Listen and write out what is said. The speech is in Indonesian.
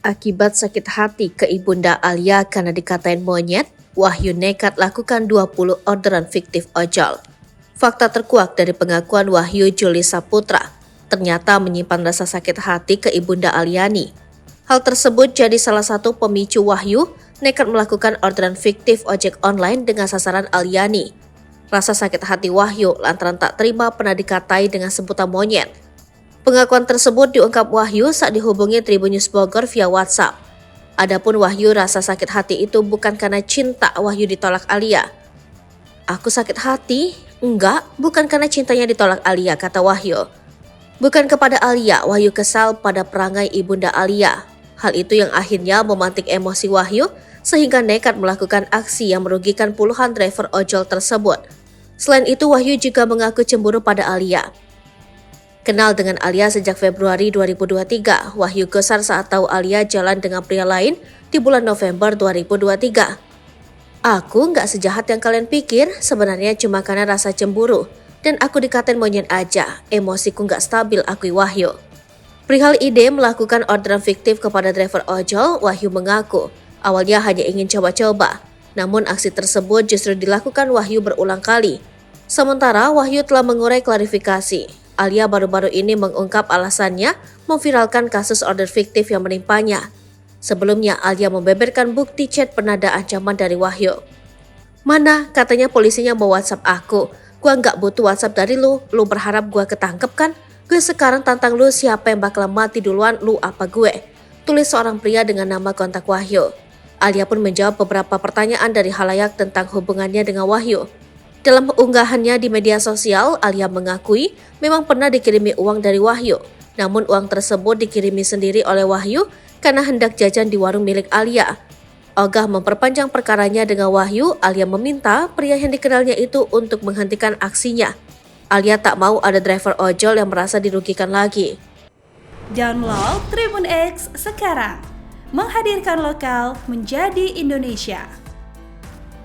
Akibat sakit hati ke ibunda Alia karena dikatain monyet, Wahyu nekat lakukan 20 orderan fiktif ojol. Fakta terkuak dari pengakuan Wahyu Juli Saputra ternyata menyimpan rasa sakit hati ke ibunda Aliani. Hal tersebut jadi salah satu pemicu Wahyu nekat melakukan orderan fiktif ojek online dengan sasaran Aliani. Rasa sakit hati Wahyu lantaran tak terima pernah dikatai dengan sebutan monyet. Pengakuan tersebut diungkap Wahyu saat dihubungi Tribun News Bogor via WhatsApp. Adapun Wahyu rasa sakit hati itu bukan karena cinta Wahyu ditolak Alia. "Aku sakit hati? Enggak, bukan karena cintanya ditolak Alia," kata Wahyu. Bukan kepada Alia, Wahyu kesal pada perangai ibunda Alia. Hal itu yang akhirnya memantik emosi Wahyu sehingga nekat melakukan aksi yang merugikan puluhan driver ojol tersebut. Selain itu, Wahyu juga mengaku cemburu pada Alia. Kenal dengan Alia sejak Februari 2023, Wahyu gusar saat tahu Alia jalan dengan pria lain di bulan November 2023. "Aku nggak sejahat yang kalian pikir, sebenarnya cuma karena rasa cemburu. Dan aku dikatain monyet aja, emosiku nggak stabil," akui Wahyu. Perihal ide melakukan orderan fiktif kepada driver ojol, Wahyu mengaku awalnya hanya ingin coba-coba. Namun aksi tersebut justru dilakukan Wahyu berulang kali. Sementara Wahyu telah mengurai klarifikasi. Alia baru-baru ini mengungkap alasannya memviralkan kasus order fiktif yang menimpanya. Sebelumnya, Alia membeberkan bukti chat penada ancaman dari Wahyu. "Mana? Katanya polisinya mau WhatsApp aku. Gua nggak butuh WhatsApp dari lu berharap gua ketangkep kan? Gue sekarang tantang lu siapa yang bakal mati duluan, lu apa gue?" Tulis seorang pria dengan nama kontak Wahyu. Alia pun menjawab beberapa pertanyaan dari khalayak tentang hubungannya dengan Wahyu. Dalam unggahannya di media sosial, Alia mengakui memang pernah dikirimi uang dari Wahyu. Namun uang tersebut dikirimi sendiri oleh Wahyu karena hendak jajan di warung milik Alia. Ogah memperpanjang perkaranya dengan Wahyu, Alia meminta pria yang dikenalnya itu untuk menghentikan aksinya. Alia tak mau ada driver ojol yang merasa dirugikan lagi. Download Tribun X sekarang, menghadirkan lokal menjadi Indonesia.